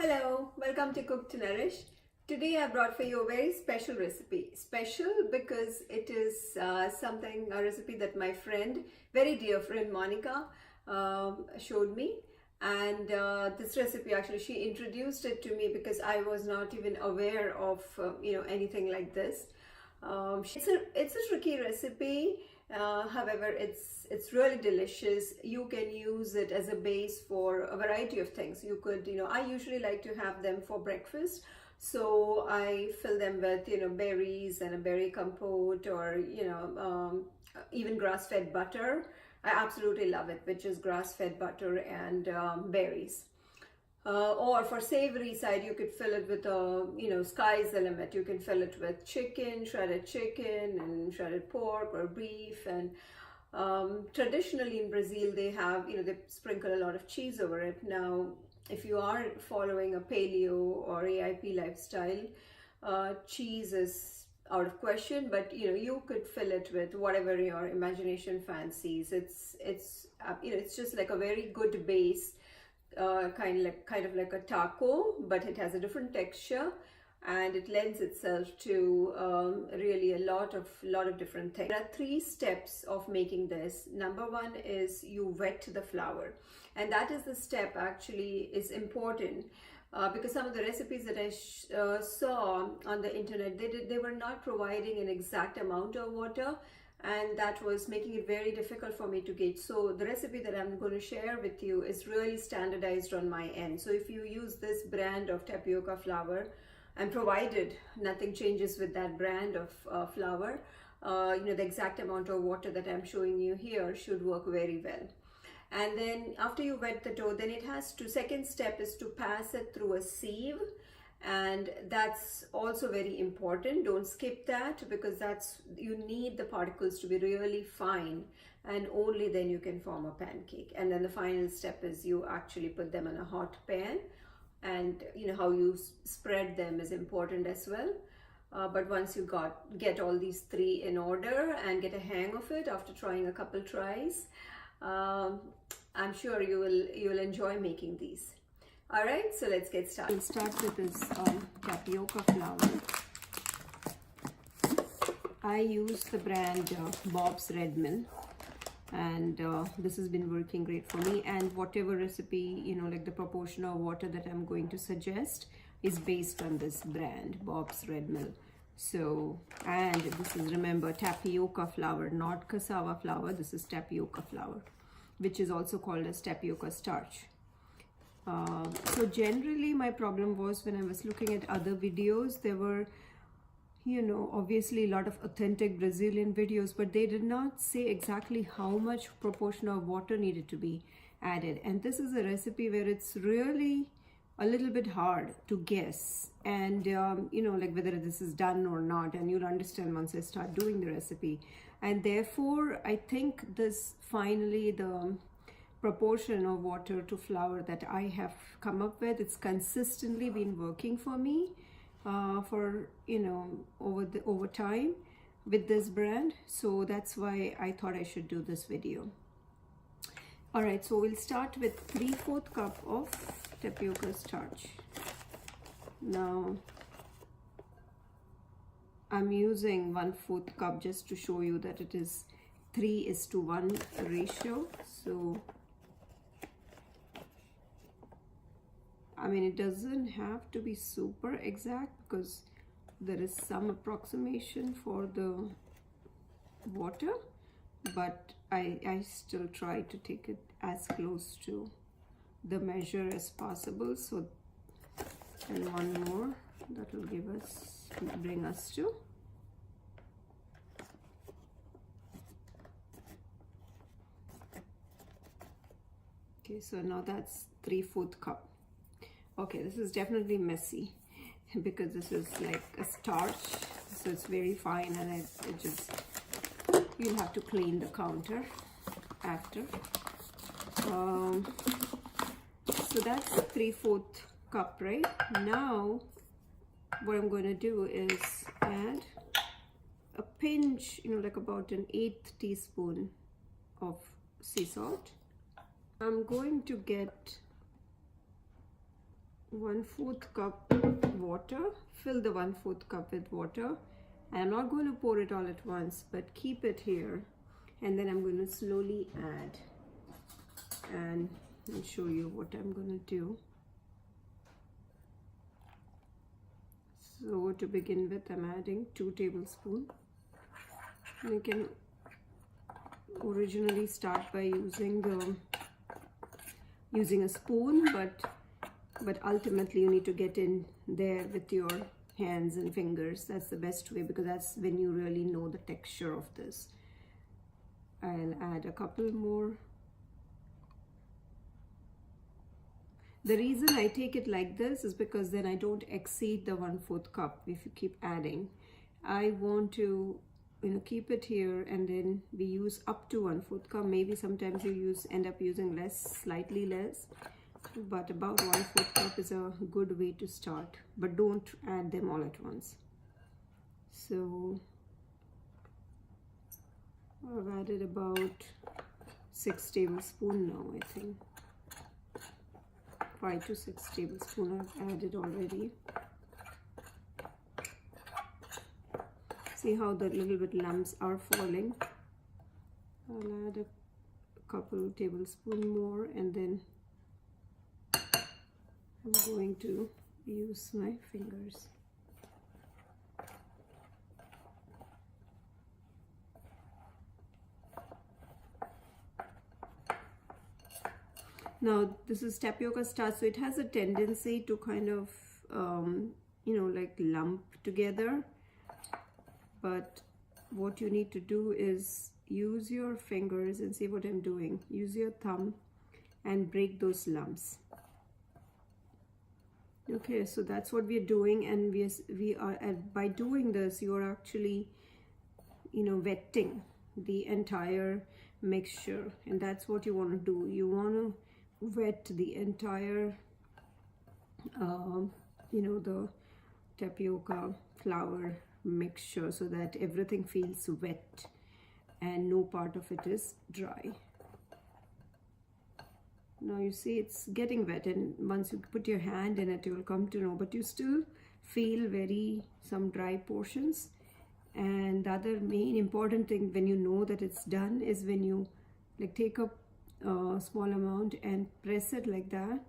Hello, welcome to Cook to Nourish. Today I brought for you a very special recipe. Special because it is a recipe that my friend, very dear friend Monica showed me. And this recipe, actually she introduced it to me because I was not even aware of anything like this. It's a tricky recipe. However, it's really delicious. You can use it as a base for a variety of things. You could, I usually like to have them for breakfast. So I fill them with, berries and a berry compote, or, even grass-fed butter. I absolutely love it, which is grass-fed butter and berries. Or for savory side, you could fill it with sky's the limit. You can fill it with shredded chicken and shredded pork or beef. And traditionally in Brazil, they have, they sprinkle a lot of cheese over it. Now, if you are following a Paleo or AIP lifestyle, cheese is out of question, but you could fill it with whatever your imagination fancies. It's just like a very good base. Kind of like a taco, but it has a different texture, and it lends itself to really a lot of different things. There are 3 steps of making this. Number 1 is you wet the flour, and that is the step actually is important because some of the recipes that I saw on the internet, they were not providing an exact amount of water, and that was making it very difficult for me to gauge. So the recipe that I'm going to share with you is really standardized on my end. So if you use this brand of tapioca flour, and provided nothing changes with that brand of flour, the exact amount of water that I'm showing you here should work very well. And then after you wet the dough, then it has to, second step is to pass it through a sieve. And that's also very important. Don't skip that, because you need the particles to be really fine, and only then you can form a pancake. And then the final step is you actually put them in a hot pan, and how you spread them is important as well. But once you get all these 3 in order and get a hang of it after trying a couple tries, I'm sure you will enjoy making these. All right, so let's get started. We'll start with this tapioca flour. I use the brand Bob's Red Mill, and this has been working great for me. And whatever recipe, like the proportion of water that I'm going to suggest is based on this brand, Bob's Red Mill. So, and this is, remember, tapioca flour, not cassava flour. This is tapioca flour, which is also called as tapioca starch. So generally my problem was when I was looking at other videos, there were, obviously a lot of authentic Brazilian videos, but they did not say exactly how much proportion of water needed to be added. And this is a recipe where it's really a little bit hard to guess, and like whether this is done or not, and you'll understand once I start doing the recipe. And therefore I think this finally the proportion of water to flour that I have come up with, it's consistently been working for me for over time with this brand. So that's why I thought I should do this video. All right, so we'll start with 3/4 cup of tapioca starch. Now I'm using 1/4 cup just to show you that it is 3:1 ratio. So I mean, it doesn't have to be super exact because there is some approximation for the water, but I still try to take it as close to the measure as possible. So, and one more, that will bring us to okay. So now that's 3/4 cup. Okay, this is definitely messy because this is like a starch, so it's very fine, and it just, you'll have to clean the counter after. So that's 3/4 cup, right? Now what I'm going to do is add a pinch, like about an 1/8 teaspoon of sea salt. I'm going to get 1/4 cup water. Fill the 1/4 cup with water. I'm not going to pour it all at once, but keep it here, and then I'm going to slowly add, and I'll show you what I'm going to do. So to begin with, I'm adding 2 tablespoons. You can originally start by using a spoon, but ultimately you need to get in there with your hands and fingers. That's the best way, because that's when you really know the texture of this. I'll add a couple more. The reason I take it like this is because then I don't exceed the 1/4 cup if you keep adding. I want to keep it here, and then we use up to 1/4 cup. Maybe sometimes you end up using less, slightly less, but about 1/4 cup is a good way to start, but don't add them all at once. So I've added about 6 tablespoons now. I think 5 to 6 tablespoons I've added already. See how the little bit lumps are falling. I'll add a couple tablespoons more, and then I'm going to use my fingers. Now this is tapioca starch, so it has a tendency to kind of like lump together, but what you need to do is use your fingers, and see what I'm doing. Use your thumb and break those lumps. Okay, so that's what we're doing, and we are by doing this, you are actually wetting the entire mixture, and that's what you want to do. You want to wet the entire the tapioca flour mixture, so that everything feels wet and no part of it is dry. Now you see it's getting wet, and once you put your hand in it, you will come to know, but you still feel some dry portions. And the other main important thing when you know that it's done is when you take a small amount and press it like that.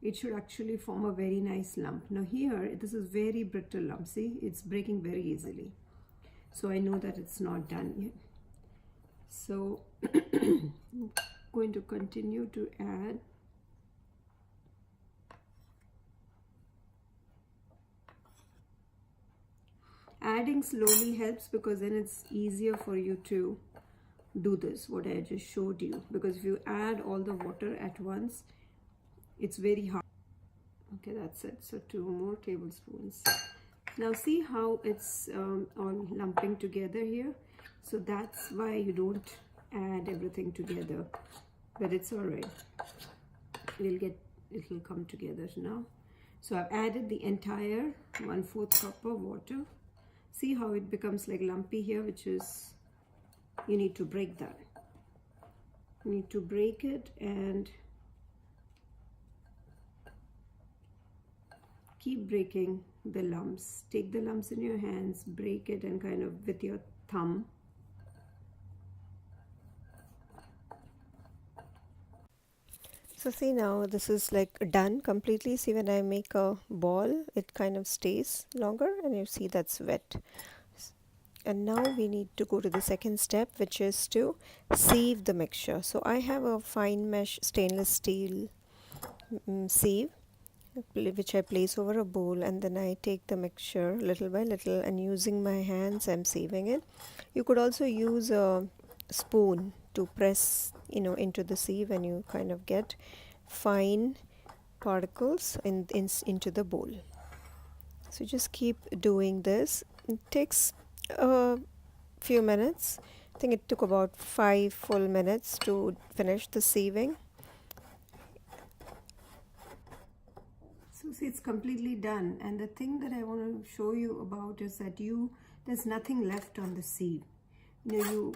It should actually form a very nice lump. Now here, this is very brittle lump. See, it's breaking very easily. So I know that it's not done yet. So I'm going to continue to add. Adding slowly helps, because then it's easier for you to do this, what I just showed you. Because if you add all the water at once, it's very hard. Okay, that's it. So 2 more tablespoons. Now see how it's all lumping together here. So that's why you don't add everything together, but it's all right. It'll come together now. So I've added the entire 1/4 cup of water. See how it becomes like lumpy here, which is, you need to break that. You need to break it and keep breaking the lumps. Take the lumps in your hands, break it, and kind of with your thumb. So see, now this is like done completely. See, when I make a ball, it kind of stays longer, and you see that's wet. And now we need to go to the second step, which is to sieve the mixture. So I have a fine mesh stainless steel sieve, which I place over a bowl, and then I take the mixture little by little, and using my hands I'm sieving it. You could also use a spoon to press into the sieve, and you kind of get fine particles into the bowl. So just keep doing this. It takes a few minutes. I think it took about 5 full minutes to finish the sieving. So see, it's completely done, and the thing that I want to show you about is that there's nothing left on the sieve. You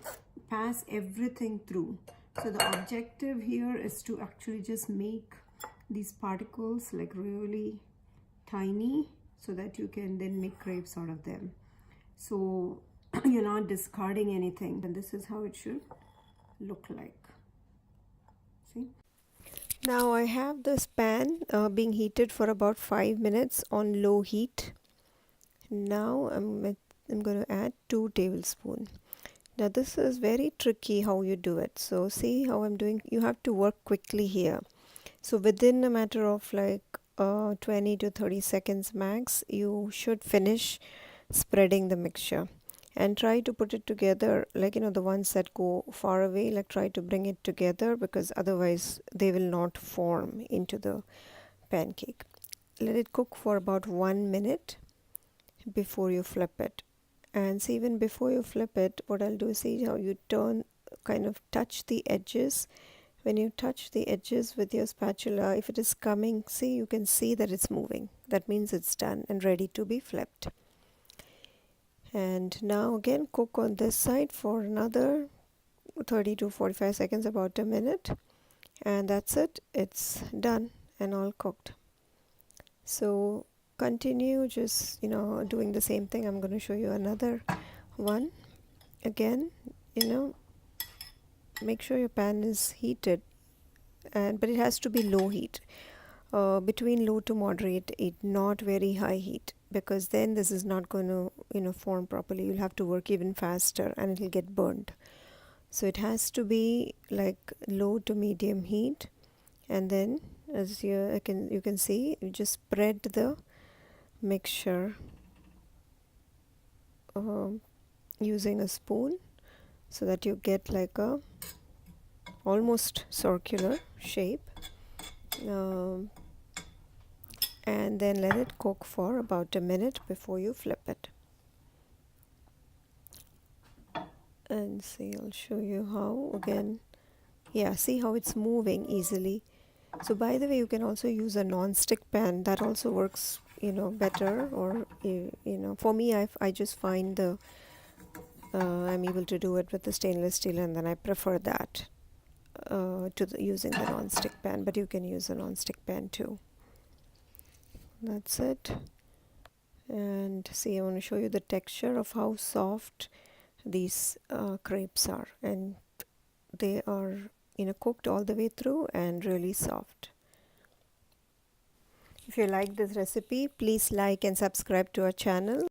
pass everything through. So the objective here is to actually just make these particles like really tiny so that you can then make crepes out of them. So you're not discarding anything, and this is how it should look like. See? Now I have this pan being heated for about 5 minutes on low heat. Now I'm going to add 2 tablespoons. Now this is very tricky how you do it. So see how I'm doing. You have to work quickly here. So within a matter of like 20 to 30 seconds max, you should finish spreading the mixture. And try to put it together, like the ones that go far away, like try to bring it together, because otherwise they will not form into the pancake. Let it cook for about 1 minute before you flip it. And see, even before you flip it, what I'll do is see how you kind of touch the edges. When you touch the edges with your spatula, if it is coming, see, you can see that it's moving. That means it's done and ready to be flipped. And now again cook on this side for another 30 to 45 seconds, about a minute, and that's it. It's done and all cooked. So continue just doing the same thing. I'm going to show you another one. Again, make sure your pan is heated, but it has to be low heat, between low to moderate heat, not very high heat, because then this is not going to form properly. You'll have to work even faster and it'll get burnt. So it has to be like low to medium heat, and then as you can see, you just spread the mixture using a spoon so that you get like a almost circular shape, and then let it cook for about a minute before you flip it. And see, I'll show you how again. Yeah, see how it's moving easily. So by the way, you can also use a non-stick pan. That also works better, or for me, I just find I'm able to do it with the stainless steel, and then I prefer that to using the non-stick pan, but you can use a non-stick pan too. That's it. And see, I want to show you the texture of how soft these crepes are, and they are cooked all the way through and really soft. If you like this recipe, please like and subscribe to our channel.